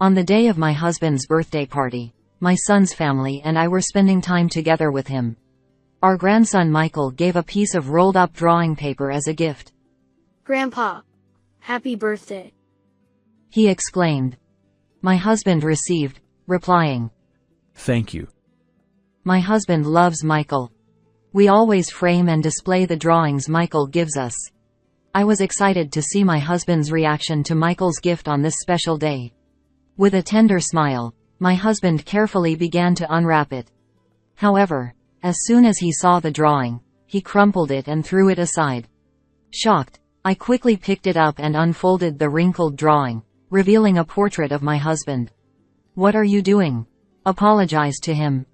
On the day of my husband's birthday party, my son's family and I were spending time together with him. Our grandson Michael gave a piece of rolled-up drawing paper as a gift. "Grandpa, happy birthday," he exclaimed. My husband received, replying, "Thank you." My husband loves Michael. We always frame and display the drawings Michael gives us. I was excited to see my husband's reaction to Michael's gift on this special day. With a tender smile, my husband carefully began to unwrap it. However, as soon as he saw the drawing, he crumpled it and threw it aside. Shocked, I quickly picked it up and unfolded the wrinkled drawing, revealing a portrait of my husband. "What are you doing? Apologize to him,"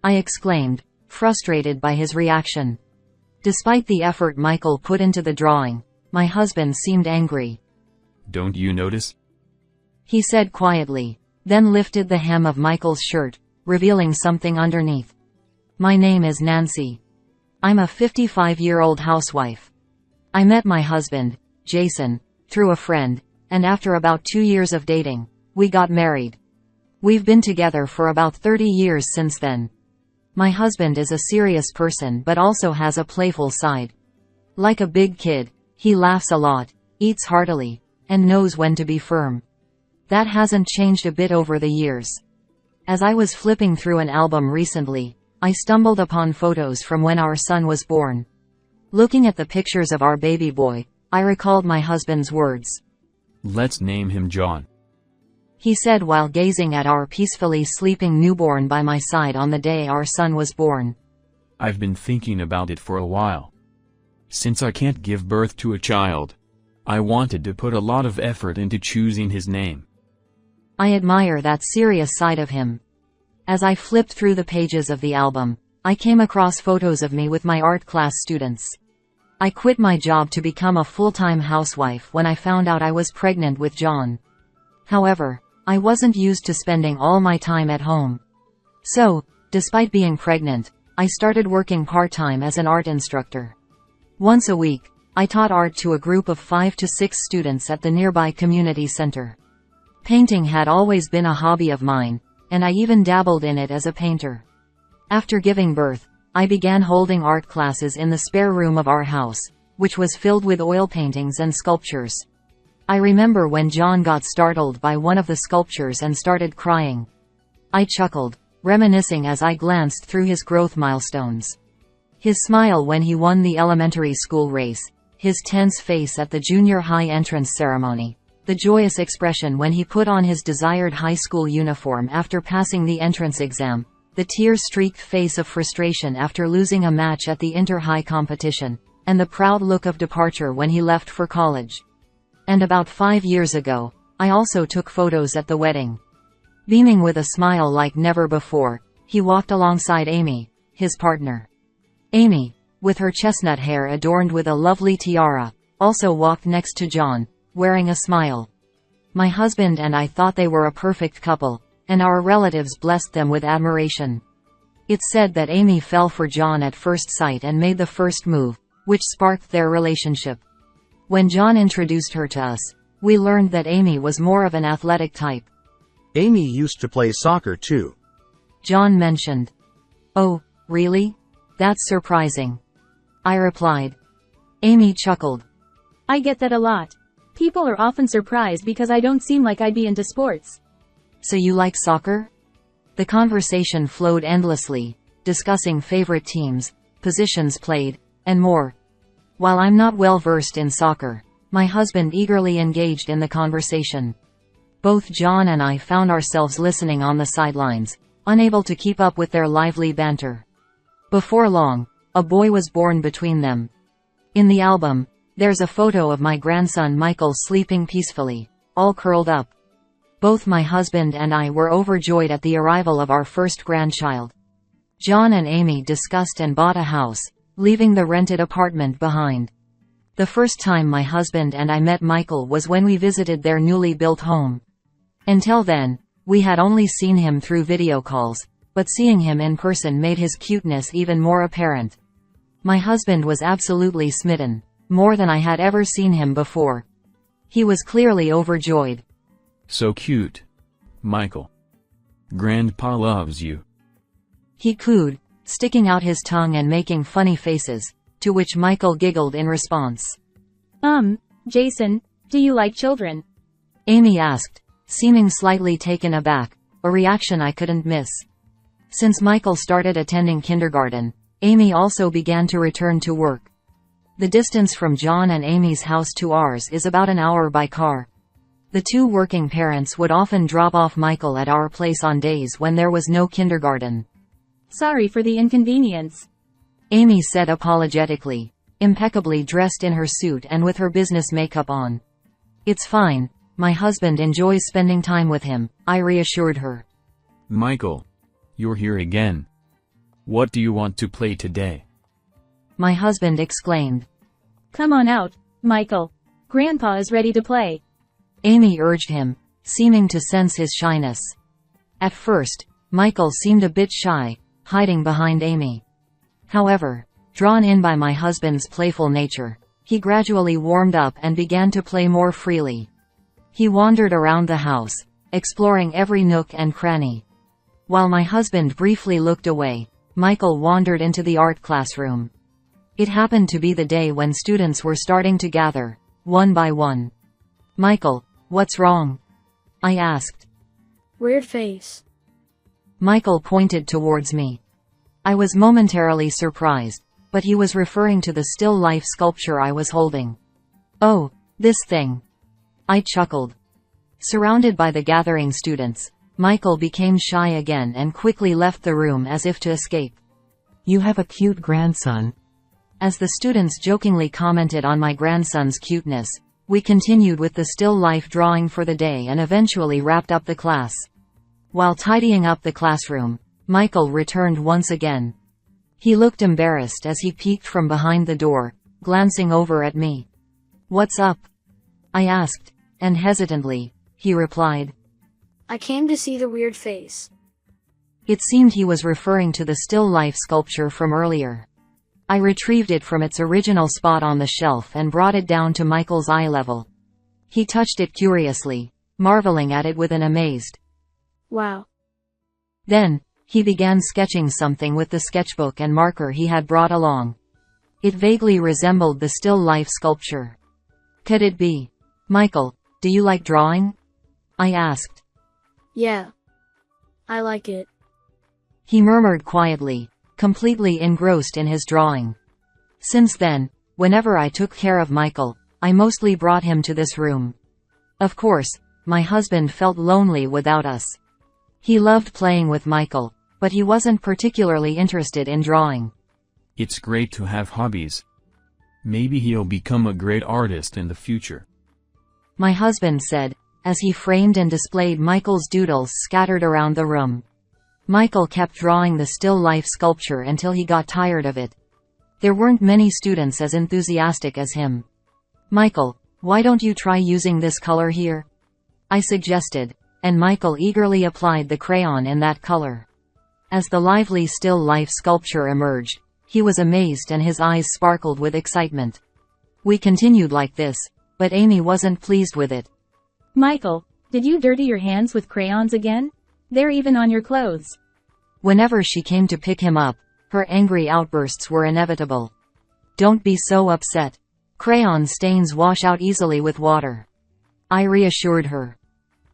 I exclaimed, frustrated by his reaction. Despite the effort Michael put into the drawing, my husband seemed angry. "Don't you notice?" he said quietly, then lifted the hem of Michael's shirt, revealing something underneath. "My name is Nancy. I'm a 55-year-old housewife. I met my husband, Jason, through a friend, and after about 2 years of dating, we got married. We've been together for about 30 years since then. My husband is a serious person but also has a playful side. Like a big kid, he laughs a lot, eats heartily, and knows when to be firm. That hasn't changed a bit over the years." As I was flipping through an album recently, I stumbled upon photos from when our son was born. Looking at the pictures of our baby boy, I recalled my husband's words. "Let's name him John," he said while gazing at our peacefully sleeping newborn by my side on the day our son was born. "I've been thinking about it for a while. Since I can't give birth to a child, I wanted to put a lot of effort into choosing his name." I admire that serious side of him. As I flipped through the pages of the album, I came across photos of me with my art class students. I quit my job to become a full-time housewife when I found out I was pregnant with John. However, I wasn't used to spending all my time at home. So, despite being pregnant, I started working part-time as an art instructor. Once a week, I taught art to a group of 5 to 6 students at the nearby community center. Painting had always been a hobby of mine, and I even dabbled in it as a painter. After giving birth, I began holding art classes in the spare room of our house, which was filled with oil paintings and sculptures. I remember when John got startled by one of the sculptures and started crying. I chuckled, reminiscing as I glanced through his growth milestones. His smile when he won the elementary school race, his tense face at the junior high entrance ceremony, the joyous expression when he put on his desired high school uniform after passing the entrance exam, the tear-streaked face of frustration after losing a match at the inter-high competition, and the proud look of departure when he left for college. And about 5 years ago, I also took photos at the wedding. Beaming with a smile like never before, he walked alongside Amy, his partner. Amy, with her chestnut hair adorned with a lovely tiara, also walked next to John, wearing a smile. My husband and I thought they were a perfect couple, and our relatives blessed them with admiration. It's said that Amy fell for John at first sight and made the first move, which sparked their relationship. When John introduced her to us, we learned that Amy was more of an athletic type. "Amy used to play soccer too," John mentioned. "Oh, really? That's surprising," I replied. Amy chuckled. "I get that a lot. People are often surprised because I don't seem like I'd be into sports." "So you like soccer?" The conversation flowed endlessly, discussing favorite teams, positions played, and more. While I'm not well versed in soccer, my husband eagerly engaged in the conversation. Both John and I found ourselves listening on the sidelines, unable to keep up with their lively banter. Before long, a boy was born between them. In the album, there's a photo of my grandson Michael sleeping peacefully, all curled up. Both my husband and I were overjoyed at the arrival of our first grandchild. John and Amy discussed and bought a house, leaving the rented apartment behind. The first time my husband and I met Michael was when we visited their newly built home. Until then, we had only seen him through video calls, but seeing him in person made his cuteness even more apparent. My husband was absolutely smitten, more than I had ever seen him before. He was clearly overjoyed. "So cute. Michael. Grandpa loves you. He cooed, sticking out his tongue and making funny faces, to which Michael giggled in response. Jason, do you like children? Amy asked, seeming slightly taken aback, a reaction I couldn't miss. Since Michael started attending kindergarten, Amy also began to return to work. The distance from John and Amy's house to ours is about an hour by car. The two working parents would often drop off Michael at our place on days when there was no kindergarten. Sorry for the inconvenience. Amy said apologetically, impeccably dressed in her suit and with her business makeup on. It's fine, my husband enjoys spending time with him, I reassured her. Michael. You're here again. What do you want to play today? My husband exclaimed. Come on out, Michael. Grandpa is ready to play. Amy urged him, seeming to sense his shyness. At first, Michael seemed a bit shy, hiding behind Amy. However, drawn in by my husband's playful nature, he gradually warmed up and began to play more freely. He wandered around the house, exploring every nook and cranny. While my husband briefly looked away, Michael wandered into the art classroom. It happened to be the day when students were starting to gather, one by one. Michael, what's wrong? I asked. Weird face. Michael pointed towards me. I was momentarily surprised, but he was referring to the still life sculpture I was holding. Oh, this thing. I chuckled. Surrounded by the gathering students, Michael became shy again and quickly left the room as if to escape. You have a cute grandson. As the students jokingly commented on my grandson's cuteness, we continued with the still life drawing for the day and eventually wrapped up the class. While tidying up the classroom, Michael returned once again. He looked embarrassed as he peeked from behind the door, glancing over at me. What's up? I asked, and hesitantly, he replied. I came to see the weird face. It seemed he was referring to the still life sculpture from earlier. I retrieved it from its original spot on the shelf and brought it down to Michael's eye level. He touched it curiously, marveling at it with an amazed. Wow. Then, he began sketching something with the sketchbook and marker he had brought along. It vaguely resembled the still life sculpture. Could it be? Michael, do you like drawing? I asked. Yeah. I like it. He murmured quietly, completely engrossed in his drawing. Since then, whenever I took care of Michael, I mostly brought him to this room. Of course, my husband felt lonely without us. He loved playing with Michael, but he wasn't particularly interested in drawing. It's great to have hobbies. Maybe he'll become a great artist in the future. My husband said, as he framed and displayed Michael's doodles scattered around the room. Michael kept drawing the still life sculpture until he got tired of it. There weren't many students as enthusiastic as him. Michael, why don't you try using this color here? I suggested, and Michael eagerly applied the crayon in that color. As the lively still life sculpture emerged, he was amazed and his eyes sparkled with excitement. We continued like this, but Amy wasn't pleased with it. Michael, did you dirty your hands with crayons again? They're even on your clothes. Whenever she came to pick him up, her angry outbursts were inevitable. Don't be so upset. Crayon stains wash out easily with water. I reassured her.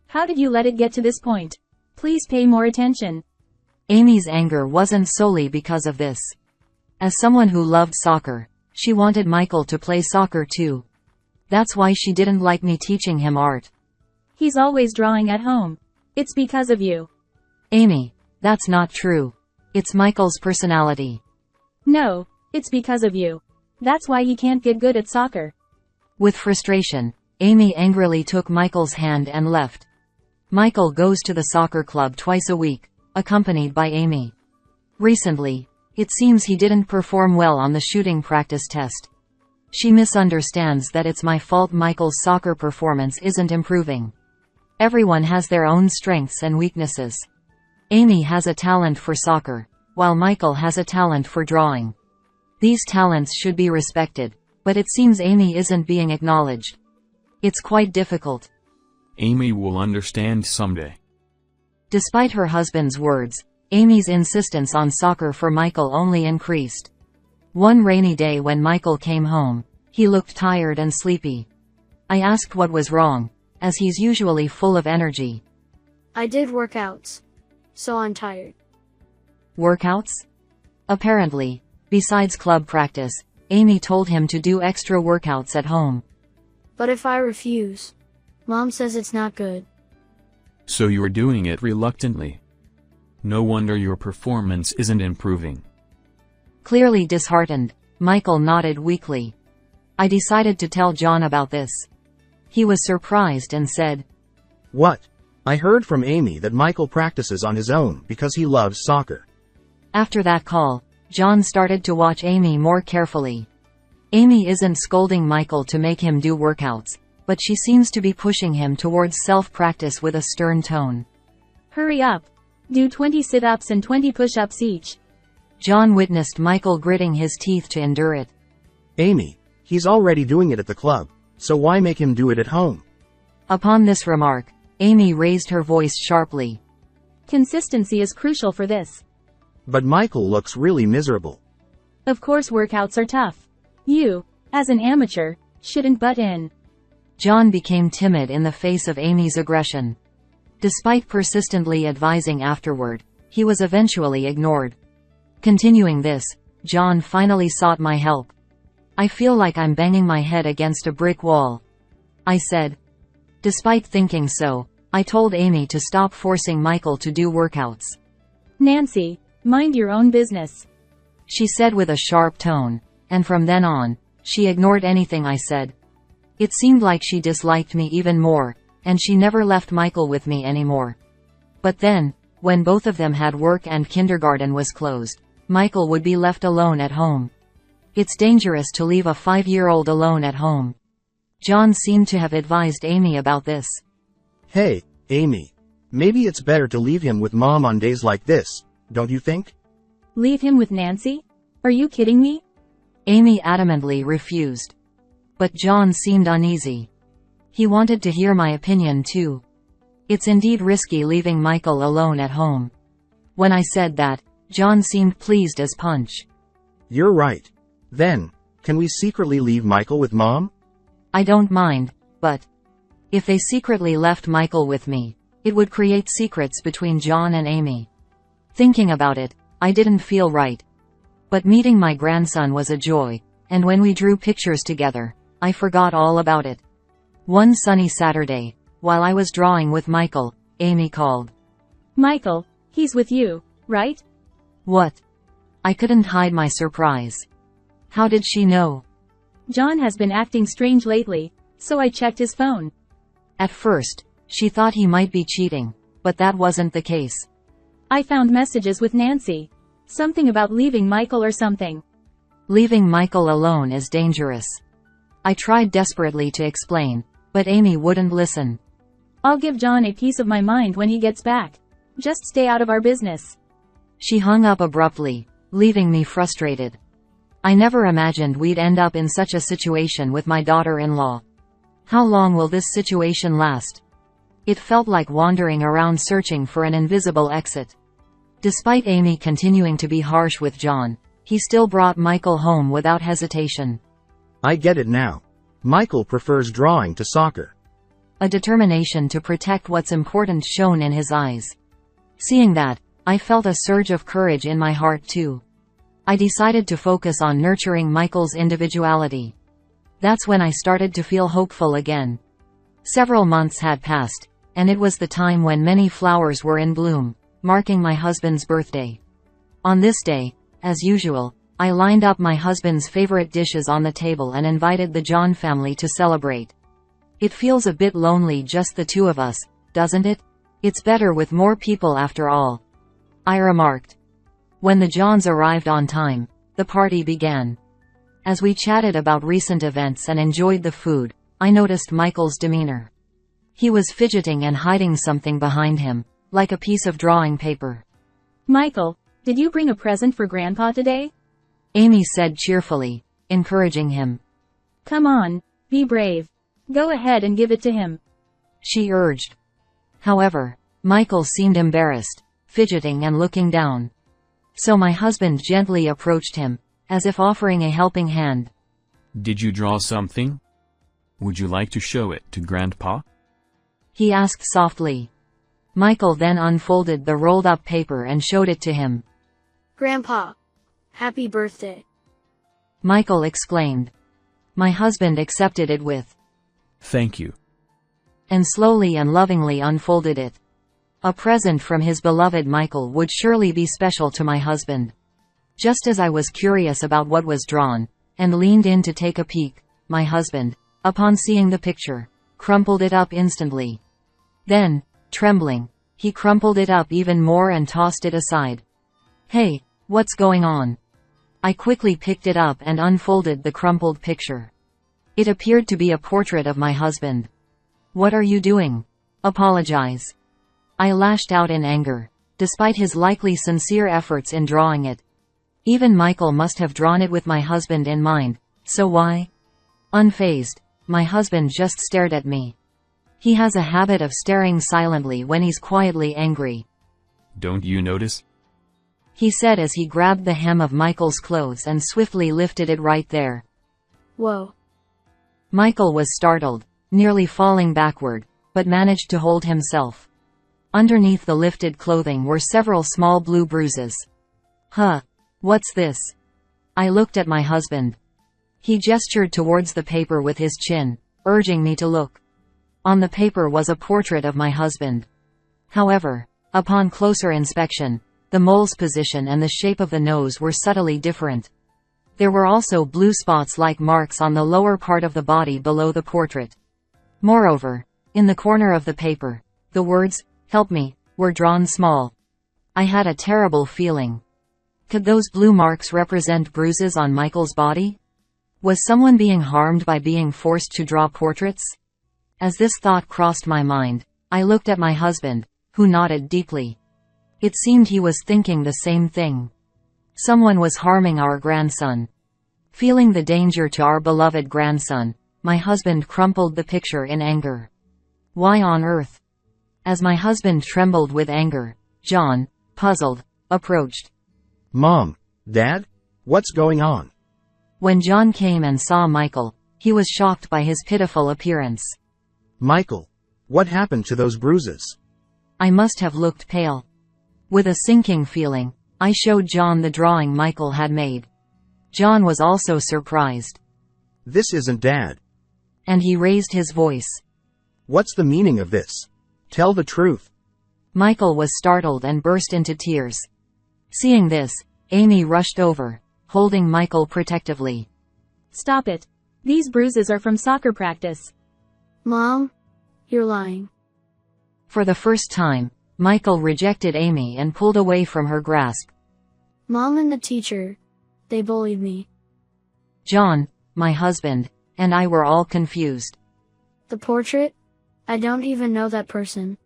How did you let it get to this point? Please pay more attention. Amy's anger wasn't solely because of this. As someone who loved soccer, she wanted Michael to play soccer too. That's why she didn't like me teaching him art. He's always drawing at home. It's because of you. Amy, that's not true. It's Michael's personality. No, it's because of you. That's why he can't get good at soccer. With frustration, Amy angrily took Michael's hand and left. Michael goes to the soccer club twice a week, accompanied by Amy. Recently, it seems he didn't perform well on the shooting practice test. She misunderstands that it's my fault Michael's soccer performance isn't improving. Everyone has their own strengths and weaknesses. Amy has a talent for soccer, while Michael has a talent for drawing. These talents should be respected, but it seems Amy isn't being acknowledged. It's quite difficult. Amy will understand someday. Despite her husband's words, Amy's insistence on soccer for Michael only increased. One rainy day when Michael came home, he looked tired and sleepy. I asked what was wrong, as he's usually full of energy. I did workouts, so I'm tired. Workouts? Apparently, besides club practice, Amy told him to do extra workouts at home. But if I refuse, Mom says it's not good. So you're doing it reluctantly. No wonder your performance isn't improving. Clearly disheartened, Michael nodded weakly. I decided to tell John about this. He was surprised and said, What? I heard from Amy that Michael practices on his own because he loves soccer. After that call, John started to watch Amy more carefully. Amy isn't scolding Michael to make him do workouts, but she seems to be pushing him towards self-practice with a stern tone. Hurry up. Do 20 sit-ups and 20 push-ups each. John witnessed Michael gritting his teeth to endure it. Amy, he's already doing it at the club, so why make him do it at home? Upon this remark, Amy raised her voice sharply. Consistency is crucial for this. But Michael looks really miserable. Of course workouts are tough. You, as an amateur, shouldn't butt in. John became timid in the face of Amy's aggression. Despite persistently advising afterward, he was eventually ignored. Continuing this, John finally sought my help. I feel like I'm banging my head against a brick wall, I said. Despite thinking so, I told Amy to stop forcing Michael to do workouts. Nancy, mind your own business, she said with a sharp tone, and from then on, she ignored anything I said. It seemed like she disliked me even more, and she never left Michael with me anymore. But then, when both of them had work and kindergarten was closed, Michael would be left alone at home. It's dangerous to leave a 5-year-old alone at home. John seemed to have advised Amy about this. Hey, Amy. Maybe it's better to leave him with Mom on days like this, don't you think? Leave him with Nancy? Are you kidding me? Amy adamantly refused. But John seemed uneasy. He wanted to hear my opinion too. It's indeed risky leaving Michael alone at home. When I said that, John seemed pleased as punch. You're right. Then, can we secretly leave Michael with Mom? I don't mind, but if they secretly left Michael with me, it would create secrets between John and Amy. Thinking about it, I didn't feel right. But meeting my grandson was a joy, and when we drew pictures together, I forgot all about it. One sunny Saturday, while I was drawing with Michael, Amy called. Michael, he's with you, right? What? I couldn't hide my surprise. How did she know? John has been acting strange lately, so I checked his phone. At first, she thought he might be cheating, but that wasn't the case. I found messages with Nancy. Something about leaving Michael or something. Leaving Michael alone is dangerous. I tried desperately to explain, but Amy wouldn't listen. I'll give John a piece of my mind when he gets back. Just stay out of our business. She hung up abruptly, leaving me frustrated. I never imagined we'd end up in such a situation with my daughter-in-law. How long will this situation last? It felt like wandering around searching for an invisible exit. Despite Amy continuing to be harsh with John, he still brought Michael home without hesitation. I get it now. Michael prefers drawing to soccer. A determination to protect what's important shone in his eyes. Seeing that, I felt a surge of courage in my heart too. I decided to focus on nurturing Michael's individuality. That's when I started to feel hopeful again. Several months had passed, and it was the time when many flowers were in bloom, marking my husband's birthday. On this day, as usual, I lined up my husband's favorite dishes on the table and invited the John family to celebrate. It feels a bit lonely just the two of us, doesn't it? It's better with more people after all, I remarked. When the Johns arrived on time, the party began. As we chatted about recent events and enjoyed the food, I noticed Michael's demeanor. He was fidgeting and hiding something behind him, like a piece of drawing paper. Michael, did you bring a present for Grandpa today? Amy said cheerfully, encouraging him. Come on, be brave. Go ahead and give it to him, she urged. However, Michael seemed embarrassed, fidgeting and looking down. So my husband gently approached him, as if offering a helping hand. Did you draw something? Would you like to show it to Grandpa? He asked softly. Michael then unfolded the rolled-up paper and showed it to him. Grandpa, happy birthday. Michael exclaimed. My husband accepted it with, Thank you. and slowly and lovingly unfolded it. A present from his beloved Michael would surely be special to my husband. Just as I was curious about what was drawn, and leaned in to take a peek, my husband, upon seeing the picture, crumpled it up instantly. Then, trembling, he crumpled it up even more and tossed it aside. Hey, what's going on? I quickly picked it up and unfolded the crumpled picture. It appeared to be a portrait of my husband. What are you doing? Apologize. I lashed out in anger, despite his likely sincere efforts in drawing it. Even Michael must have drawn it with my husband in mind, so why? Unfazed, my husband just stared at me. He has a habit of staring silently when he's quietly angry. Don't you notice? He said as he grabbed the hem of Michael's clothes and swiftly lifted it right there. Whoa. Michael was startled, nearly falling backward, but managed to hold himself. Underneath the lifted clothing were several small blue bruises. Huh. What's this? I looked at my husband. He gestured towards the paper with his chin, urging me to look. On the paper was a portrait of my husband. However, upon closer inspection, the mole's position and the shape of the nose were subtly different. There were also blue spots-like marks on the lower part of the body below the portrait. Moreover, in the corner of the paper, the words, "Help me," were drawn small. I had a terrible feeling. Could those blue marks represent bruises on Michael's body? Was someone being harmed by being forced to draw portraits? As this thought crossed my mind, I looked at my husband, who nodded deeply. It seemed he was thinking the same thing. Someone was harming our grandson. Feeling the danger to our beloved grandson, my husband crumpled the picture in anger. Why on earth? As my husband trembled with anger, John, puzzled, approached. Mom, Dad, what's going on? When John came and saw Michael, he was shocked by his pitiful appearance. Michael, what happened to those bruises? I must have looked pale. With a sinking feeling, I showed John the drawing Michael had made. John was also surprised. This isn't Dad. And he raised his voice. What's the meaning of this? Tell the truth. Michael was startled and burst into tears. Seeing this, Amy rushed over, holding Michael protectively. Stop it. These bruises are from soccer practice. Mom, you're lying. For the first time, Michael rejected Amy and pulled away from her grasp. Mom and the teacher, they bullied me. John, my husband, and I were all confused. The portrait? I don't even know that person.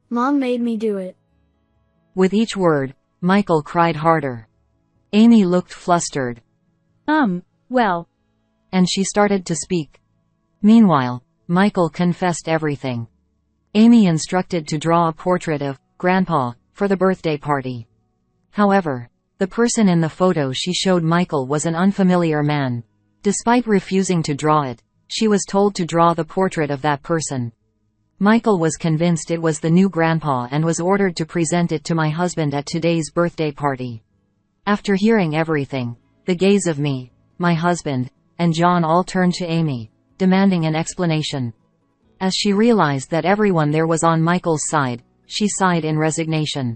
Mom made me do it. With each word, Michael cried harder. Amy looked flustered. Well. And she started to speak. Meanwhile, Michael confessed everything. Amy instructed to draw a portrait of Grandpa for the birthday party. However, the person in the photo she showed Michael was an unfamiliar man. Despite refusing to draw it, she was told to draw the portrait of that person. Michael was convinced it was the new grandpa and was ordered to present it to my husband at today's birthday party. After hearing everything, the gaze of me, my husband, and John all turned to Amy, demanding an explanation. As she realized that everyone there was on Michael's side, she sighed in resignation.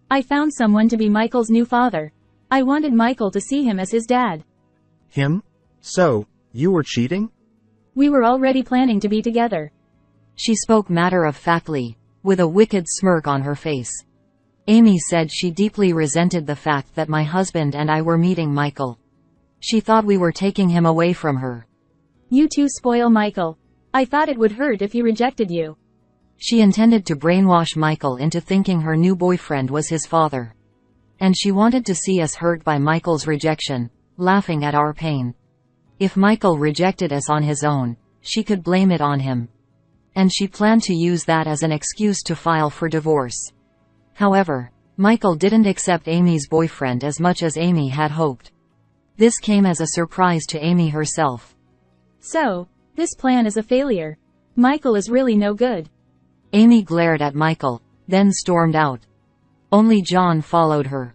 I found someone to be Michael's new father. I wanted Michael to see him as his dad. Him? So, you were cheating? We were already planning to be together. She spoke matter-of-factly, with a wicked smirk on her face. Amy said she deeply resented the fact that my husband and I were meeting Michael. She thought we were taking him away from her. You two spoil Michael. I thought it would hurt if he rejected you. She intended to brainwash Michael into thinking her new boyfriend was his father. And she wanted to see us hurt by Michael's rejection, laughing at our pain. If Michael rejected us on his own, she could blame it on him. and she planned to use that as an excuse to file for divorce. However, Michael didn't accept Amy's boyfriend as much as Amy had hoped. This came as a surprise to Amy herself. So, this plan is a failure. Michael is really no good. Amy glared at Michael, then stormed out. Only John followed her.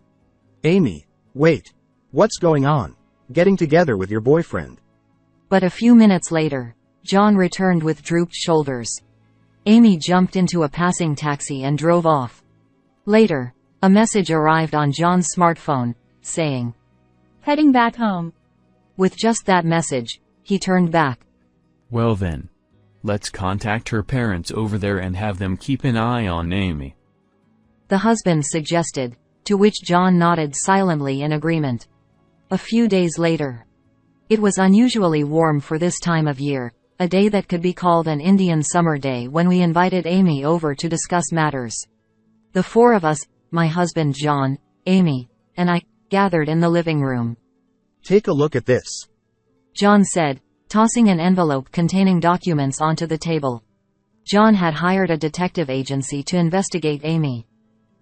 Amy, wait. What's going on? Getting together with your boyfriend. But a few minutes later, John returned with drooped shoulders. Amy jumped into a passing taxi and drove off. Later, a message arrived on John's smartphone, saying, Heading back home. With just that message, he turned back. Well then. Let's contact her parents over there and have them keep an eye on Amy. The husband suggested, to which John nodded silently in agreement. A few days later. It was unusually warm for this time of year, a day that could be called an Indian summer day when we invited Amy over to discuss matters. The four of us, my husband John, Amy, and I, gathered in the living room. Take a look at this. John said, tossing an envelope containing documents onto the table. John had hired a detective agency to investigate Amy.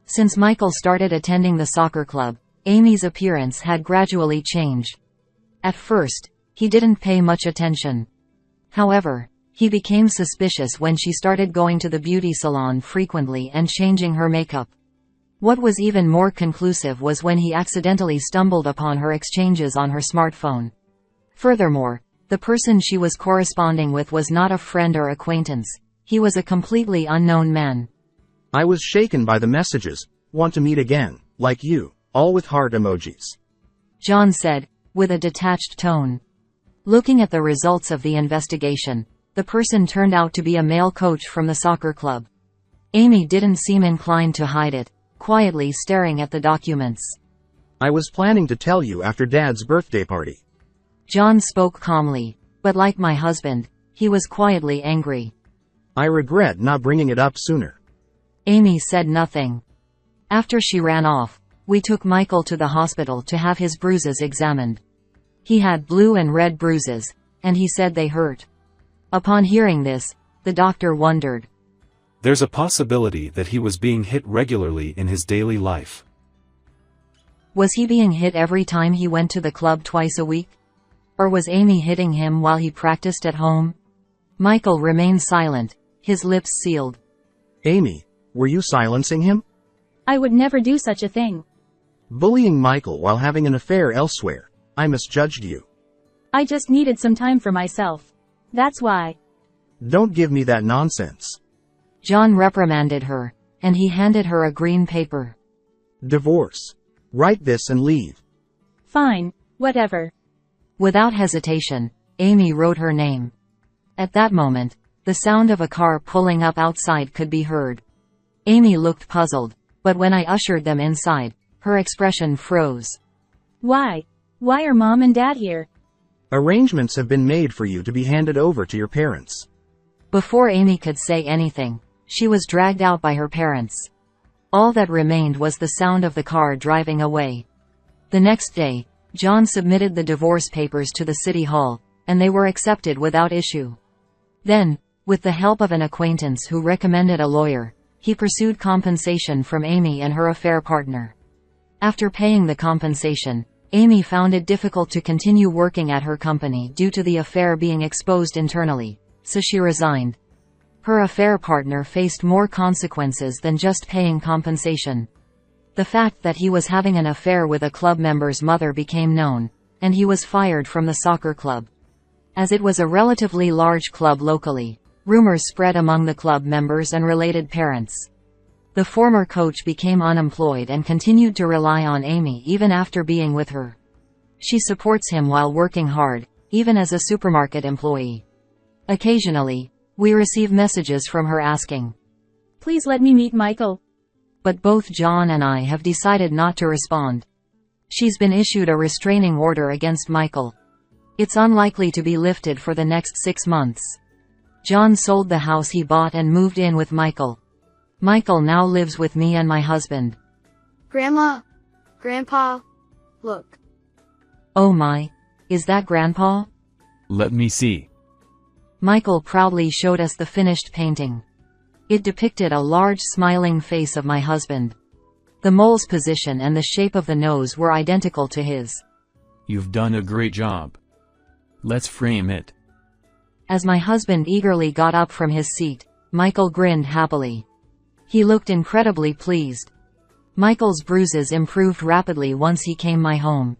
Since Michael started attending the soccer club, Amy's appearance had gradually changed. At first, he didn't pay much attention. However, he became suspicious when she started going to the beauty salon frequently and changing her makeup. What was even more conclusive was when he accidentally stumbled upon her exchanges on her smartphone. Furthermore, the person she was corresponding with was not a friend or acquaintance. He was a completely unknown man. I was shaken by the messages. Want to meet again, like you, all with heart emojis. John said, with a detached tone. Looking at the results of the investigation, the person turned out to be a male coach from the soccer club. Amy didn't seem inclined to hide it, quietly staring at the documents. I was planning to tell you after Dad's birthday party. John spoke calmly, but like my husband, he was quietly angry. I regret not bringing it up sooner. Amy said nothing. After she ran off, we took Michael to the hospital to have his bruises examined. He had blue and red bruises, and he said they hurt. Upon hearing this, the doctor wondered. There's a possibility that he was being hit regularly in his daily life. Was he being hit every time he went to the club twice a week? Or was Amy hitting him while he practiced at home? Michael remained silent, his lips sealed. Amy, were you silencing him? I would never do such a thing. Bullying Michael while having an affair elsewhere. I misjudged you. I just needed some time for myself. That's why. Don't give me that nonsense. John reprimanded her, and he handed her a green paper. Divorce. Write this and leave. Fine, whatever. Without hesitation, Amy wrote her name. At that moment, the sound of a car pulling up outside could be heard. Amy looked puzzled, but when I ushered them inside, her expression froze. Why? Why are Mom and Dad here? Arrangements have been made for you to be handed over to your parents. Before Amy could say anything, she was dragged out by her parents. All that remained was the sound of the car driving away. The next day, John submitted the divorce papers to the city hall, and they were accepted without issue. Then, with the help of an acquaintance who recommended a lawyer, he pursued compensation from Amy and her affair partner. After paying the compensation, Amy found it difficult to continue working at her company due to the affair being exposed internally, so she resigned. Her affair partner faced more consequences than just paying compensation. The fact that he was having an affair with a club member's mother became known, and he was fired from the soccer club. As it was a relatively large club locally, rumors spread among the club members and related parents. The former coach became unemployed and continued to rely on Amy even after being with her. She supports him while working hard, even as a supermarket employee. Occasionally, we receive messages from her asking, Please let me meet Michael. But both John and I have decided not to respond. She's been issued a restraining order against Michael. It's unlikely to be lifted for the next 6 months. John sold the house he bought and moved in with Michael. Michael now lives with me and my husband. Grandma, Grandpa, look. Oh my, is that Grandpa? Let me see. Michael proudly showed us the finished painting. It depicted a large smiling face of my husband. The mole's position and the shape of the nose were identical to his. You've done a great job. Let's frame it. As my husband eagerly got up from his seat, Michael grinned happily. He looked incredibly pleased. Michael's bruises improved rapidly once he came my home.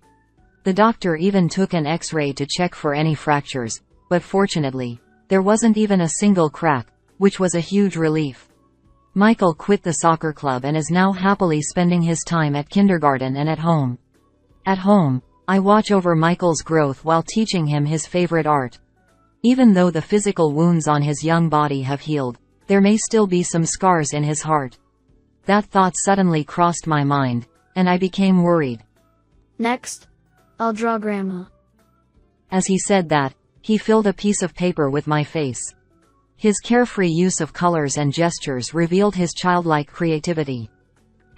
The doctor even took an X-ray to check for any fractures, but fortunately, there wasn't even a single crack, which was a huge relief. Michael quit the soccer club and is now happily spending his time at kindergarten and at home. At home, I watch over Michael's growth while teaching him his favorite art. Even though the physical wounds on his young body have healed, there may still be some scars in his heart. That thought suddenly crossed my mind, and I became worried. Next, I'll draw Grandma. As he said that, he filled a piece of paper with my face. His carefree use of colors and gestures revealed his childlike creativity.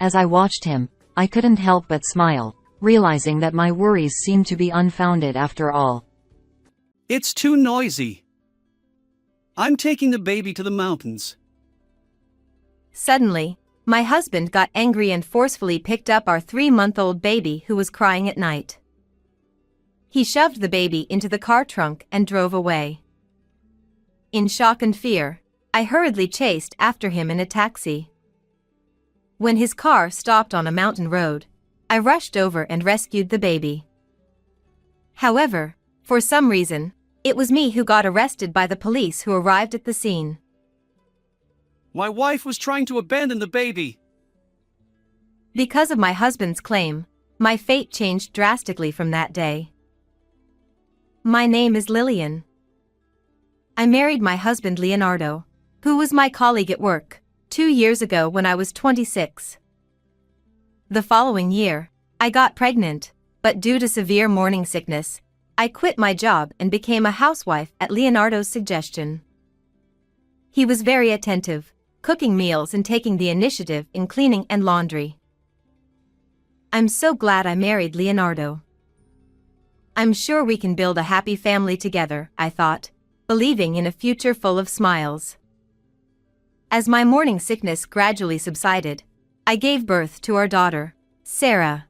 As I watched him, I couldn't help but smile, realizing that my worries seemed to be unfounded after all. It's too noisy. I'm taking the baby to the mountains. Suddenly, my husband got angry and forcefully picked up our 3-month-old baby who was crying at night. He shoved the baby into the car trunk and drove away. In shock and fear, I hurriedly chased after him in a taxi. When his car stopped on a mountain road, I rushed over and rescued the baby. However, for some reason, it was me who got arrested by the police who arrived at the scene. My wife was trying to abandon the baby. Because of my husband's claim, my fate changed drastically from that day. My name is Lillian. I married my husband Leonardo, who was my colleague at work, 2 years ago when I was 26. The following year, I got pregnant, but due to severe morning sickness, I quit my job and became a housewife at Leonardo's suggestion. He was very attentive, cooking meals and taking the initiative in cleaning and laundry. I'm so glad I married Leonardo. I'm sure we can build a happy family together, I thought, believing in a future full of smiles. As my morning sickness gradually subsided, I gave birth to our daughter, Sarah.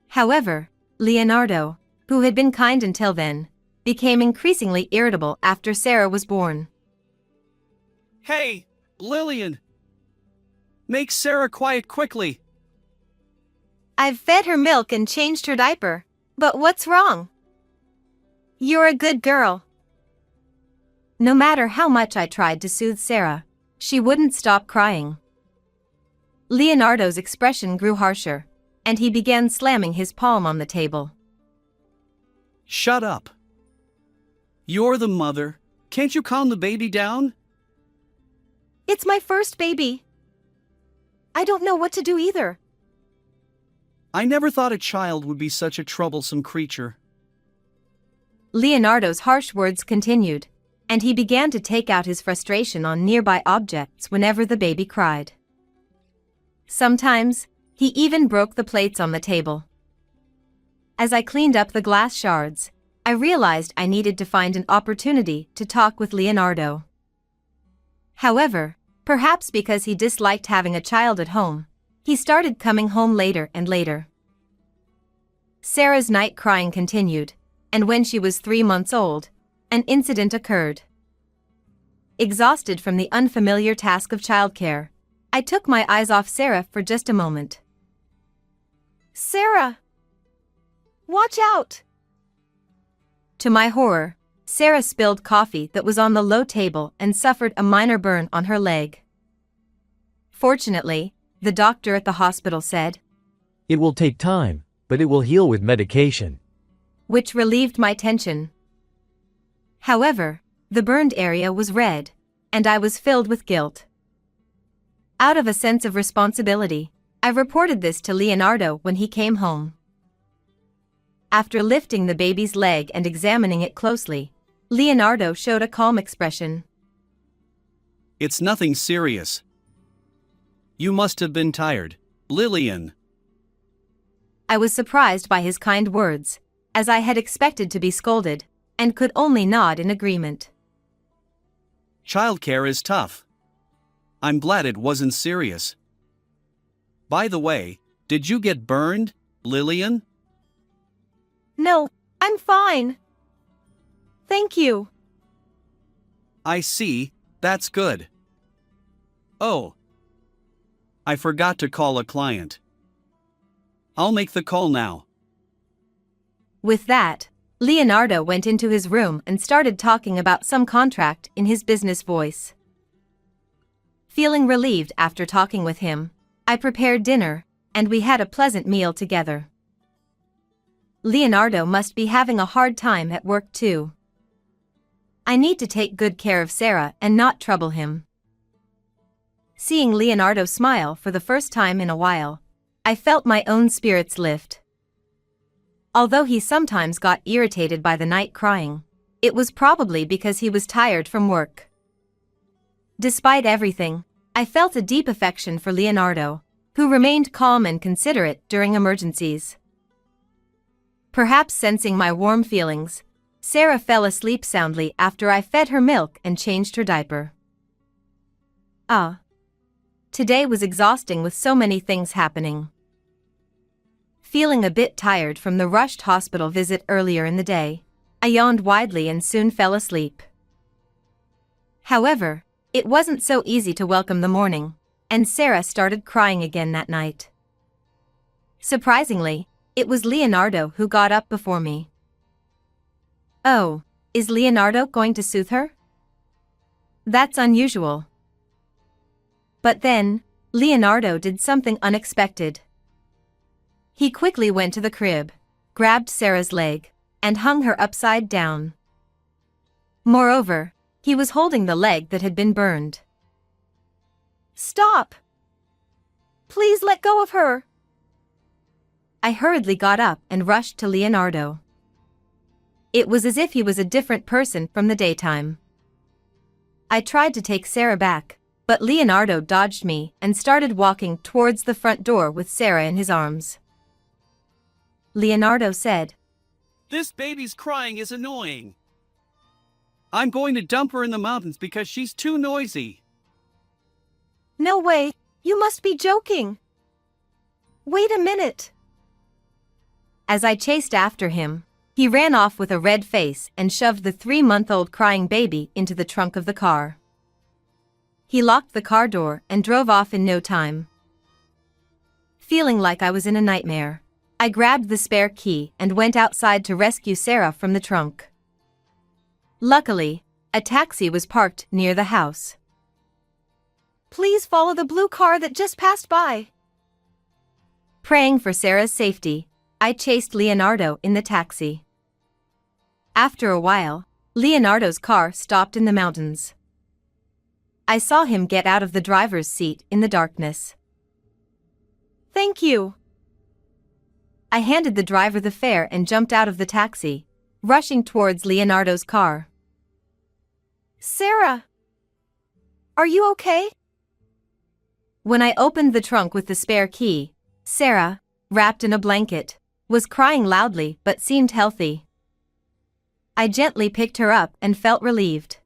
However, Leonardo, who had been kind until then, became increasingly irritable after Sarah was born. Hey, Lillian! Make Sarah quiet quickly. I've fed her milk and changed her diaper, but what's wrong? You're a good girl. No matter how much I tried to soothe Sarah, she wouldn't stop crying. Leonardo's expression grew harsher, and he began slamming his palm on the table. Shut up. You're the mother. Can't you calm the baby down? It's my first baby. I don't know what to do either. I never thought a child would be such a troublesome creature. Leonardo's harsh words continued, and he began to take out his frustration on nearby objects whenever the baby cried. Sometimes, he even broke the plates on the table. As I cleaned up the glass shards, I realized I needed to find an opportunity to talk with Leonardo. However, perhaps because he disliked having a child at home, he started coming home later and later. Sarah's night crying continued, and when she was 3 months old, an incident occurred. Exhausted from the unfamiliar task of childcare, I took my eyes off Sarah for just a moment. Sarah! Watch out! To my horror, Sarah spilled coffee that was on the low table and suffered a minor burn on her leg. Fortunately, the doctor at the hospital said, "It will take time, but it will heal with medication," which relieved my tension. However, the burned area was red, and I was filled with guilt. Out of a sense of responsibility, I reported this to Leonardo when he came home. After lifting the baby's leg and examining it closely, Leonardo showed a calm expression. It's nothing serious. You must have been tired, Lillian. I was surprised by his kind words, as I had expected to be scolded, and could only nod in agreement. Childcare is tough. I'm glad it wasn't serious. By the way, did you get burned, Lillian? No, I'm fine. Thank you. I see, that's good. Oh, I forgot to call a client. I'll make the call now. With that, Leonardo went into his room and started talking about some contract in his business voice. Feeling relieved after talking with him, I prepared dinner, and we had a pleasant meal together. Leonardo must be having a hard time at work too. I need to take good care of Sarah and not trouble him. Seeing Leonardo smile for the first time in a while, I felt my own spirits lift. Although he sometimes got irritated by the night crying, it was probably because he was tired from work. Despite everything, I felt a deep affection for Leonardo, who remained calm and considerate during emergencies. Perhaps sensing my warm feelings, Sarah fell asleep soundly after I fed her milk and changed her diaper. Today was exhausting with so many things happening. Feeling a bit tired from the rushed hospital visit earlier in the day, I yawned widely and soon fell asleep. However, it wasn't so easy to welcome the morning, and Sarah started crying again that night. Surprisingly, it was Leonardo who got up before me. Oh, is Leonardo going to soothe her? That's unusual. But then, Leonardo did something unexpected. He quickly went to the crib, grabbed Sarah's leg, and hung her upside down. Moreover, he was holding the leg that had been burned. Stop! Please let go of her! I hurriedly got up and rushed to Leonardo. It was as if he was a different person from the daytime. I tried to take Sarah back, but Leonardo dodged me and started walking towards the front door with Sarah in his arms. Leonardo said, This baby's crying is annoying. I'm going to dump her in the mountains because she's too noisy. No way, you must be joking. Wait a minute. As I chased after him, he ran off with a red face and shoved the 3-month-old crying baby into the trunk of the car. He locked the car door and drove off in no time. Feeling like I was in a nightmare, I grabbed the spare key and went outside to rescue Sarah from the trunk. Luckily, a taxi was parked near the house. Please follow the blue car that just passed by. Praying for Sarah's safety, I chased Leonardo in the taxi. After a while, Leonardo's car stopped in the mountains. I saw him get out of the driver's seat in the darkness. Thank you. I handed the driver the fare and jumped out of the taxi, rushing towards Leonardo's car. Sarah! Are you okay? When I opened the trunk with the spare key, Sarah, wrapped in a blanket, was crying loudly but seemed healthy. I gently picked her up and felt relieved.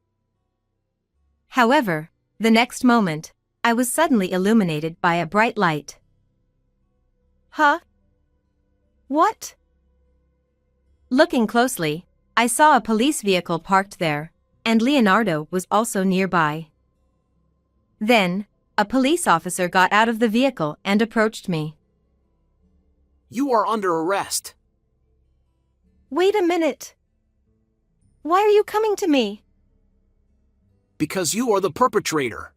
However, the next moment, I was suddenly illuminated by a bright light. Huh? What? Looking closely, I saw a police vehicle parked there, and Leonardo was also nearby. Then, a police officer got out of the vehicle and approached me. You are under arrest. Wait a minute. Why are you coming to me? Because you are the perpetrator.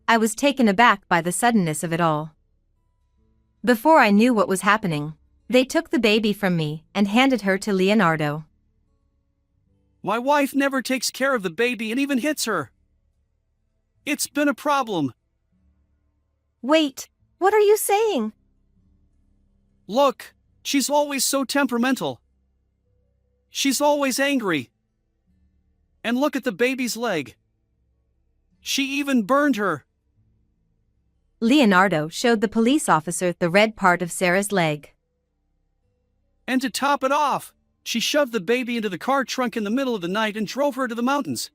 I was taken aback by the suddenness of it all. Before I knew what was happening, they took the baby from me and handed her to Leonardo. My wife never takes care of the baby and even hits her. It's been a problem. Wait, what are you saying? Look, she's always so temperamental. She's always angry. And look at the baby's leg. She even burned her. Leonardo showed the police officer the red part of Sarah's leg. And to top it off, She shoved the baby into the car trunk in the middle of the night and drove her to the mountains.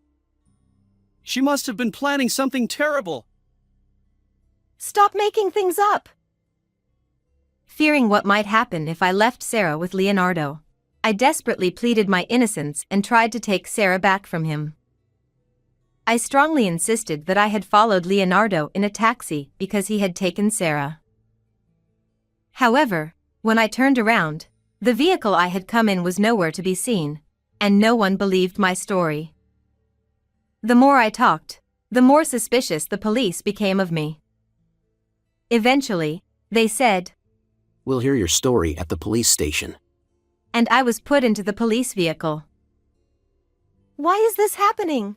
She must have been planning something terrible. Stop making things up! Fearing what might happen if I left Sarah with Leonardo, I desperately pleaded my innocence and tried to take Sarah back from him. I strongly insisted that I had followed Leonardo in a taxi because he had taken Sarah. However, when I turned around, the vehicle I had come in was nowhere to be seen, and no one believed my story. The more I talked, the more suspicious the police became of me. Eventually, they said, "We'll hear your story at the police station." And I was put into the police vehicle. Why is this happening?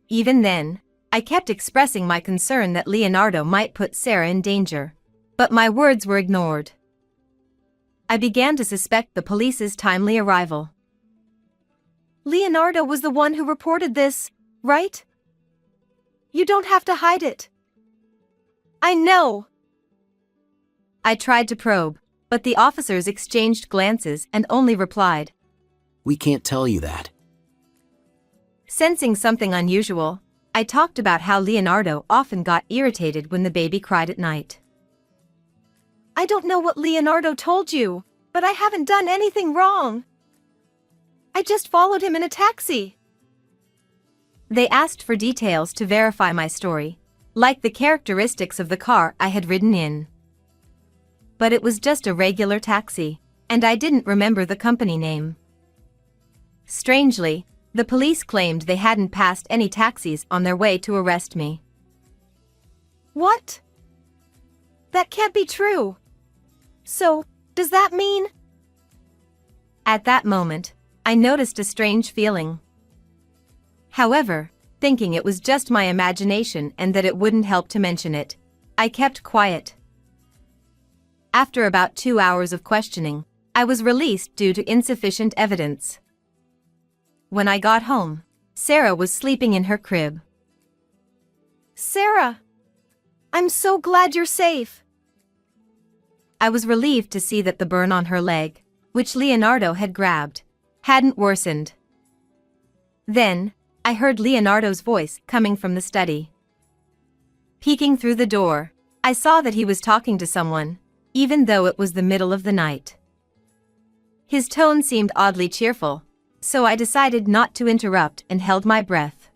Even then, I kept expressing my concern that Leonardo might put Sarah in danger, but my words were ignored. I began to suspect the police's timely arrival. Leonardo was the one who reported this, right? You don't have to hide it. I know. I tried to probe, but the officers exchanged glances and only replied, "We can't tell you that." Sensing something unusual, I talked about how Leonardo often got irritated when the baby cried at night. I don't know what Leonardo told you, but I haven't done anything wrong. I just followed him in a taxi. They asked for details to verify my story, like the characteristics of the car I had ridden in. But it was just a regular taxi, and I didn't remember the company name. Strangely, the police claimed they hadn't passed any taxis on their way to arrest me. What? That can't be true. So, does that mean? At that moment, I noticed a strange feeling. However, thinking it was just my imagination and that it wouldn't help to mention it, I kept quiet. After about 2 hours of questioning, I was released due to insufficient evidence. When I got home, Sarah was sleeping in her crib. Sarah! I'm so glad you're safe. I was relieved to see that the burn on her leg, which Leonardo had grabbed, hadn't worsened. Then, I heard Leonardo's voice coming from the study. Peeking through the door, I saw that he was talking to someone, even though it was the middle of the night. His tone seemed oddly cheerful, so I decided not to interrupt and held my breath.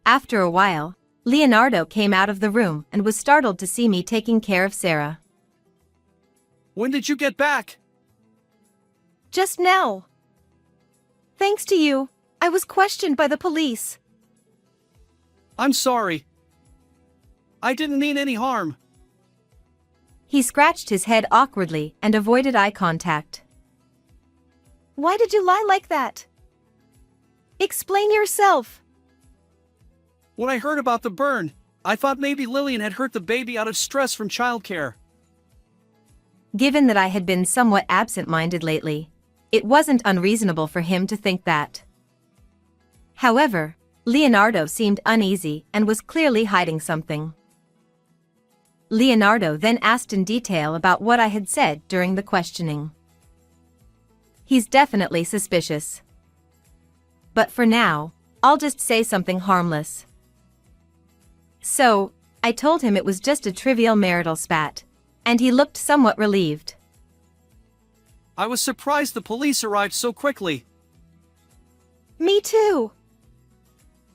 After a while, Leonardo came out of the room and was startled to see me taking care of Sarah. When did you get back? Just now. Thanks to you, I was questioned by the police. I'm sorry. I didn't mean any harm. He scratched his head awkwardly and avoided eye contact. Why did you lie like that? Explain yourself. When I heard about the burn, I thought maybe Lillian had hurt the baby out of stress from childcare. Given that I had been somewhat absent-minded lately, it wasn't unreasonable for him to think that. However, Leonardo seemed uneasy and was clearly hiding something. Leonardo then asked in detail about what I had said during the questioning. He's definitely suspicious. But for now, I'll just say something harmless. So, I told him it was just a trivial marital spat, and he looked somewhat relieved. I was surprised the police arrived so quickly. Me too.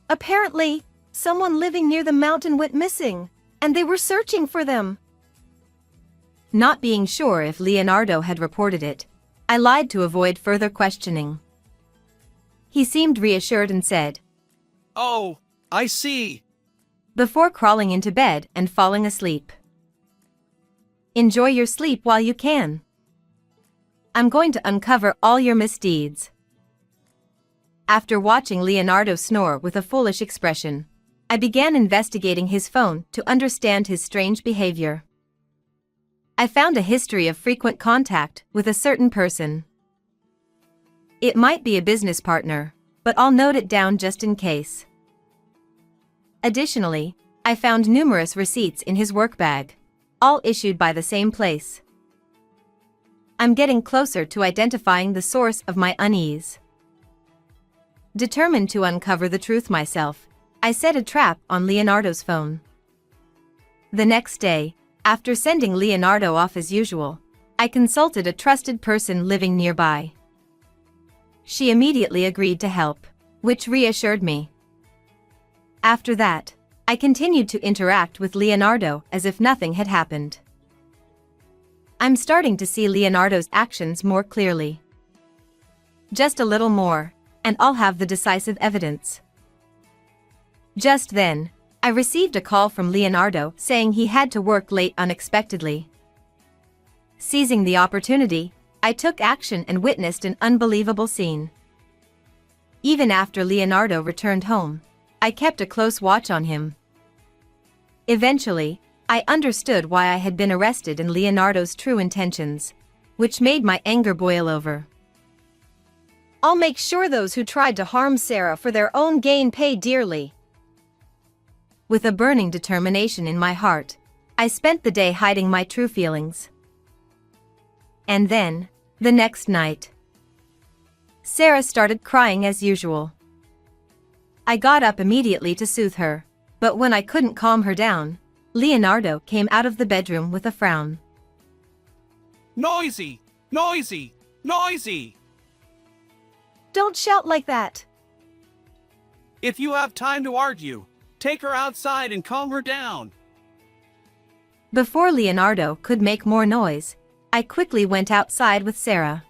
Apparently, someone living near the mountain went missing, and they were searching for them. Not being sure if Leonardo had reported it, I lied to avoid further questioning. He seemed reassured and said, "Oh, I see," before crawling into bed and falling asleep. Enjoy your sleep while you can. I'm going to uncover all your misdeeds. After watching Leonardo snore with a foolish expression, I began investigating his phone to understand his strange behavior. I found a history of frequent contact with a certain person. It might be a business partner, but I'll note it down just in case. Additionally, I found numerous receipts in his work bag, all issued by the same place. I'm getting closer to identifying the source of my unease. Determined to uncover the truth myself, I set a trap on Leonardo's phone. The next day, after sending Leonardo off as usual, I consulted a trusted person living nearby. She immediately agreed to help, which reassured me. After that, I continued to interact with Leonardo as if nothing had happened. I'm starting to see Leonardo's actions more clearly. Just a little more, and I'll have the decisive evidence. Just then, I received a call from Leonardo saying he had to work late unexpectedly. Seizing the opportunity, I took action and witnessed an unbelievable scene. Even after Leonardo returned home, I kept a close watch on him. Eventually, I understood why I had been arrested and Leonardo's true intentions, which made my anger boil over. I'll make sure those who tried to harm Sarah for their own gain pay dearly. With a burning determination in my heart, I spent the day hiding my true feelings. And then, the next night, Sarah started crying as usual. I got up immediately to soothe her, but when I couldn't calm her down, Leonardo came out of the bedroom with a frown. Noisy! Noisy! Noisy! Don't shout like that. If you have time to argue, take her outside and calm her down. Before Leonardo could make more noise, I quickly went outside with Sarah.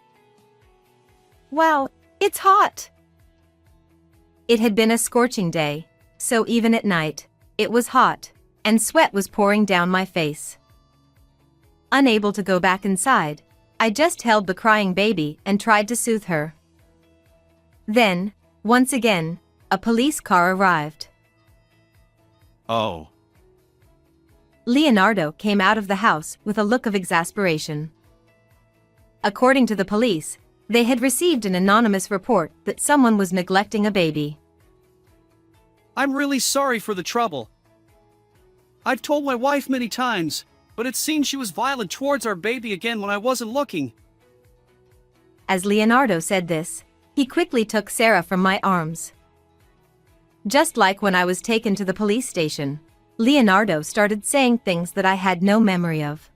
Wow, it's hot. It had been a scorching day, so even at night, it was hot, and sweat was pouring down my face. Unable to go back inside, I just held the crying baby and tried to soothe her. Then, once again, a police car arrived. Oh. Leonardo came out of the house with a look of exasperation. According to the police, they had received an anonymous report that someone was neglecting a baby. I'm really sorry for the trouble. I've told my wife many times, but it seems she was violent towards our baby again when I wasn't looking. As Leonardo said this, he quickly took Sarah from my arms. Just like when I was taken to the police station, Leonardo started saying things that I had no memory of.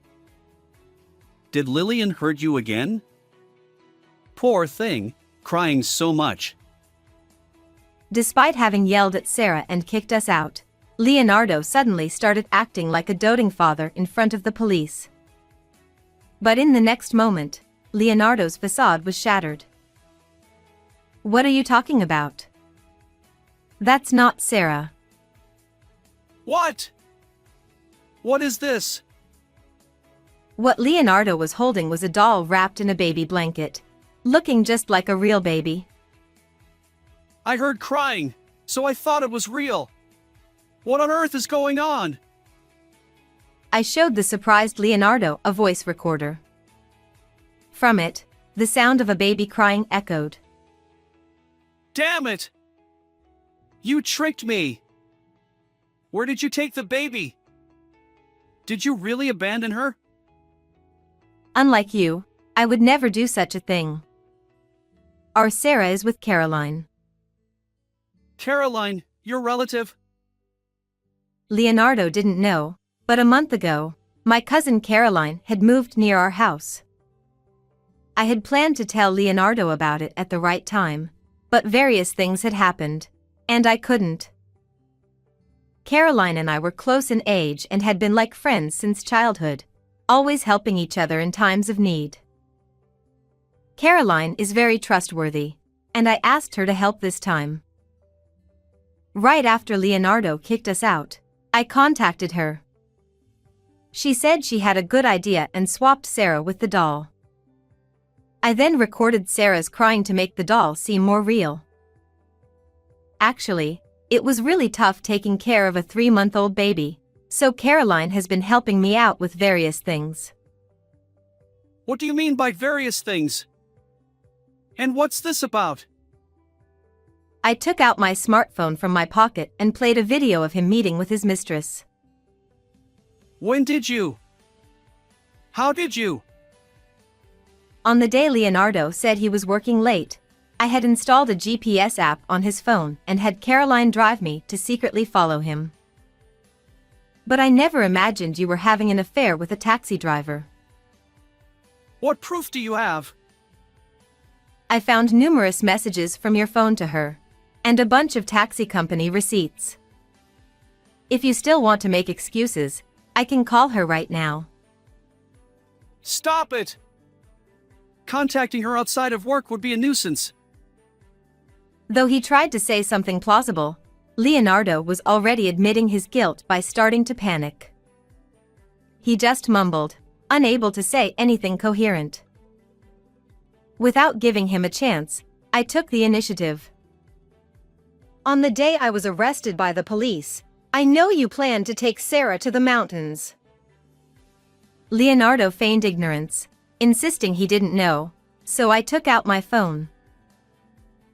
Did Lillian hurt you again? Poor thing, crying so much. Despite having yelled at Sarah and kicked us out, Leonardo suddenly started acting like a doting father in front of the police. But in the next moment, Leonardo's facade was shattered. What are you talking about? That's not Sarah. What? What is this? What Leonardo was holding was a doll wrapped in a baby blanket, looking just like a real baby. I heard crying, so I thought it was real. What on earth is going on? I showed the surprised Leonardo a voice recorder. From it, the sound of a baby crying echoed. Damn it! You tricked me! Where did you take the baby? Did you really abandon her? Unlike you, I would never do such a thing. Our Sarah is with Caroline. Caroline, your relative? Leonardo didn't know, but a month ago, my cousin Caroline had moved near our house. I had planned to tell Leonardo about it at the right time, but various things had happened, and I couldn't. Caroline and I were close in age and had been like friends since childhood, always helping each other in times of need. Caroline is very trustworthy, and I asked her to help this time. Right after Leonardo kicked us out, I contacted her. She said she had a good idea and swapped Sarah with the doll. I then recorded Sarah's crying to make the doll seem more real. Actually, it was really tough taking care of a 3-month-old baby, so Caroline has been helping me out with various things. What do you mean by various things? And what's this about? I took out my smartphone from my pocket and played a video of him meeting with his mistress. When did you? How did you? On the day Leonardo said he was working late, I had installed a GPS app on his phone and had Caroline drive me to secretly follow him. But I never imagined you were having an affair with a taxi driver. What proof do you have? I found numerous messages from your phone to her, and a bunch of taxi company receipts. If you still want to make excuses, I can call her right now. Stop it! Contacting her outside of work would be a nuisance. Though he tried to say something plausible, Leonardo was already admitting his guilt by starting to panic. He just mumbled, unable to say anything coherent. Without giving him a chance, I took the initiative. On the day I was arrested by the police, I know you planned to take Sarah to the mountains. Leonardo feigned ignorance, insisting he didn't know, so I took out my phone.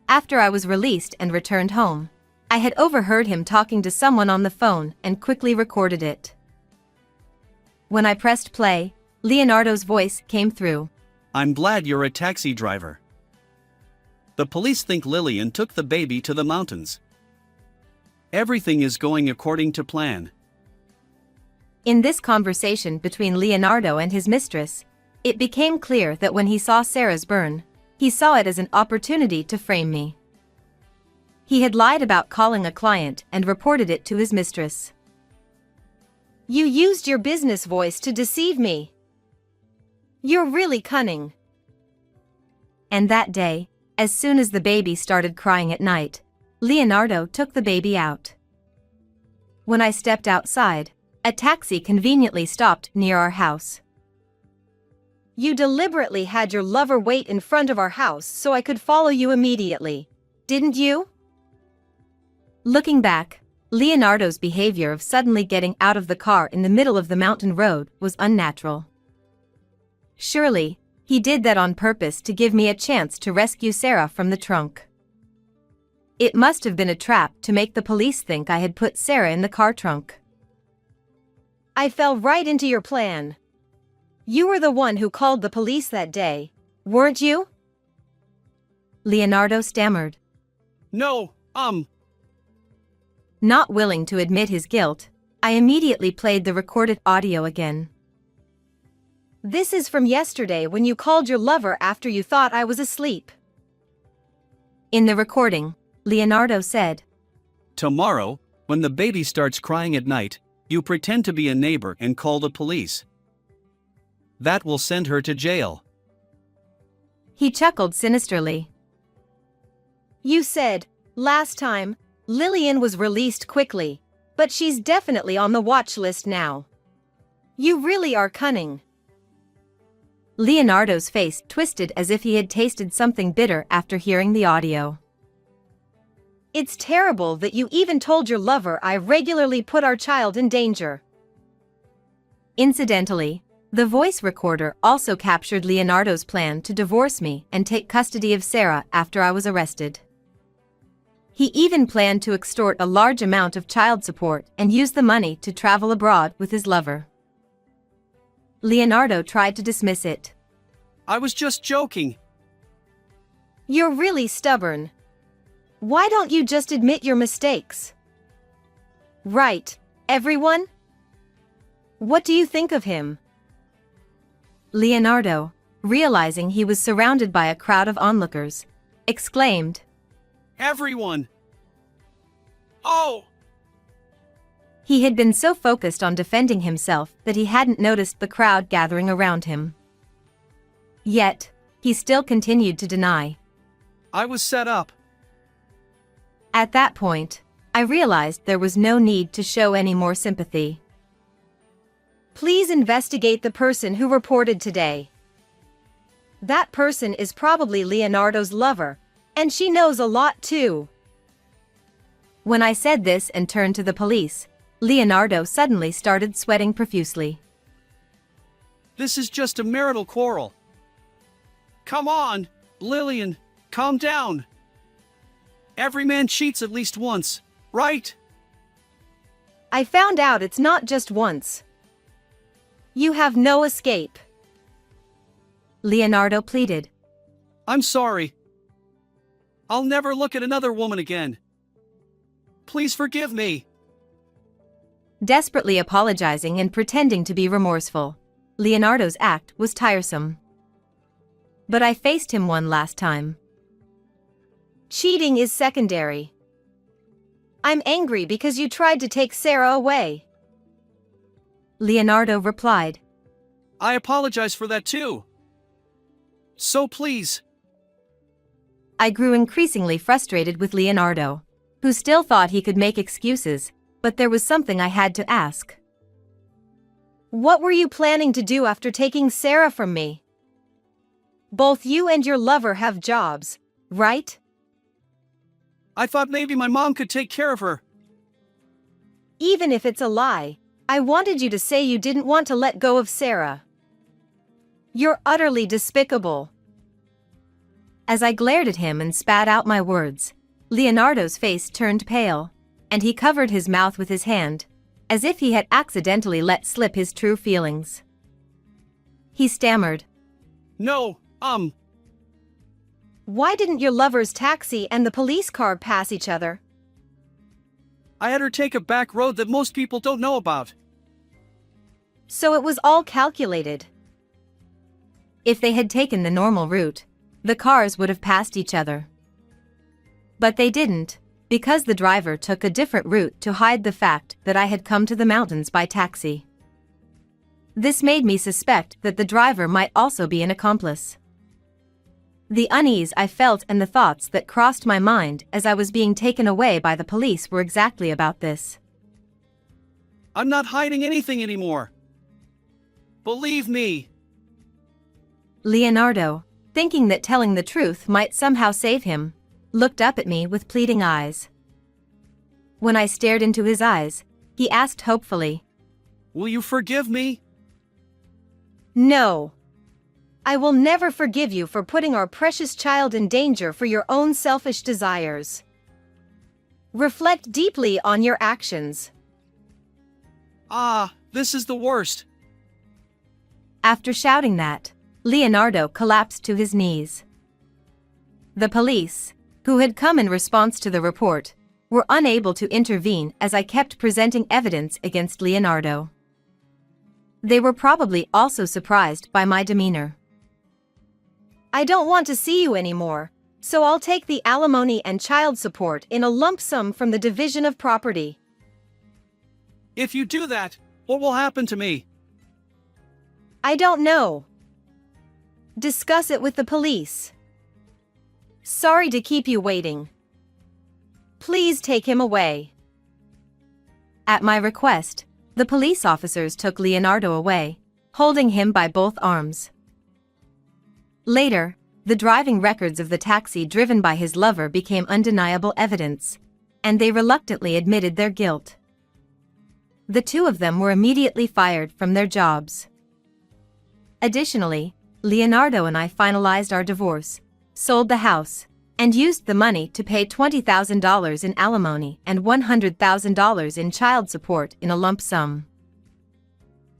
After I was released and returned home, I had overheard him talking to someone on the phone and quickly recorded it. When I pressed play, Leonardo's voice came through. I'm glad you're a taxi driver. The police think Lillian took the baby to the mountains. Everything is going according to plan. In this conversation between Leonardo and his mistress, it became clear that when he saw Sarah's burn, he saw it as an opportunity to frame me. He had lied about calling a client and reported it to his mistress. You used your business voice to deceive me. You're really cunning. And that day, as soon as the baby started crying at night, Leonardo took the baby out. When I stepped outside, a taxi conveniently stopped near our house. You deliberately had your lover wait in front of our house so I could follow you immediately, didn't you? Looking back, Leonardo's behavior of suddenly getting out of the car in the middle of the mountain road was unnatural. Surely, he did that on purpose to give me a chance to rescue Sarah from the trunk. It must have been a trap to make the police think I had put Sarah in the car trunk. I fell right into your plan. You were the one who called the police that day, weren't you? Leonardo stammered. No, Not willing to admit his guilt, I immediately played the recorded audio again. This is from yesterday when you called your lover after you thought I was asleep. In the recording, Leonardo said, Tomorrow, when the baby starts crying at night, you pretend to be a neighbor and call the police. That will send her to jail. He chuckled sinisterly. You said, last time, Lillian was released quickly, but she's definitely on the watch list now. You really are cunning. Leonardo's face twisted as if he had tasted something bitter after hearing the audio. It's terrible that you even told your lover I regularly put our child in danger. Incidentally, the voice recorder also captured Leonardo's plan to divorce me and take custody of Sarah after I was arrested. He even planned to extort a large amount of child support and use the money to travel abroad with his lover. Leonardo tried to dismiss it. I was just joking. You're really stubborn. Why don't you just admit your mistakes? Right, everyone? What do you think of him? Leonardo, realizing he was surrounded by a crowd of onlookers, exclaimed, Everyone! Oh! He had been so focused on defending himself that he hadn't noticed the crowd gathering around him. Yet, he still continued to deny. I was set up. At that point, I realized there was no need to show any more sympathy. Please investigate the person who reported today. That person is probably Leonardo's lover, and she knows a lot too. When I said this and turned to the police, Leonardo suddenly started sweating profusely. This is just a marital quarrel. Come on, Lillian, calm down. Every man cheats at least once, right? I found out it's not just once. You have no escape. Leonardo pleaded. I'm sorry. I'll never look at another woman again. Please forgive me. Desperately apologizing and pretending to be remorseful, Leonardo's act was tiresome. But I faced him one last time. Cheating is secondary. I'm angry because you tried to take Sarah away. Leonardo replied. I apologize for that too. So please. I grew increasingly frustrated with Leonardo, who still thought he could make excuses, but there was something I had to ask. What were you planning to do after taking Sarah from me? Both you and your lover have jobs, right? I thought maybe my mom could take care of her. Even if it's a lie, I wanted you to say you didn't want to let go of Sarah. You're utterly despicable. As I glared at him and spat out my words, Leonardo's face turned pale, and he covered his mouth with his hand, as if he had accidentally let slip his true feelings. He stammered. No, Why didn't your lover's taxi and the police car pass each other? I had her take a back road that most people don't know about. So it was all calculated. If they had taken the normal route, the cars would have passed each other. But they didn't, because the driver took a different route to hide the fact that I had come to the mountains by taxi. This made me suspect that the driver might also be an accomplice. The unease I felt and the thoughts that crossed my mind as I was being taken away by the police were exactly about this. I'm not hiding anything anymore. Believe me. Leonardo, thinking that telling the truth might somehow save him, looked up at me with pleading eyes. When I stared into his eyes, he asked hopefully, Will you forgive me? No. I will never forgive you for putting our precious child in danger for your own selfish desires. Reflect deeply on your actions. This is the worst. After shouting that, Leonardo collapsed to his knees. The police, who had come in response to the report, were unable to intervene as I kept presenting evidence against Leonardo. They were probably also surprised by my demeanor. I don't want to see you anymore, so I'll take the alimony and child support in a lump sum from the division of property. If you do that, what will happen to me? I don't know. Discuss it with the police. Sorry to keep you waiting. Please take him away. At my request, the police officers took Leonardo away, holding him by both arms. Later, the driving records of the taxi driven by his lover became undeniable evidence, and they reluctantly admitted their guilt. The two of them were immediately fired from their jobs. Additionally, Leonardo and I finalized our divorce, sold the house, and used the money to pay $20,000 in alimony and $100,000 in child support in a lump sum.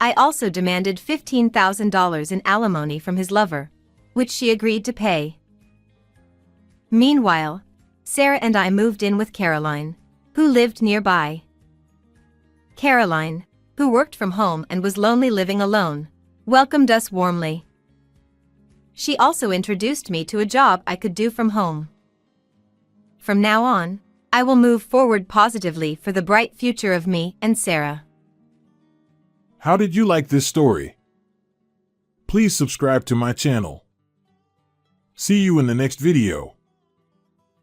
I also demanded $15,000 in alimony from his lover, which she agreed to pay. Meanwhile, Sarah and I moved in with Caroline, who lived nearby. Caroline, who worked from home and was lonely living alone, welcomed us warmly. She also introduced me to a job I could do from home. From now on, I will move forward positively for the bright future of me and Sarah. How did you like this story? Please subscribe to my channel. See you in the next video.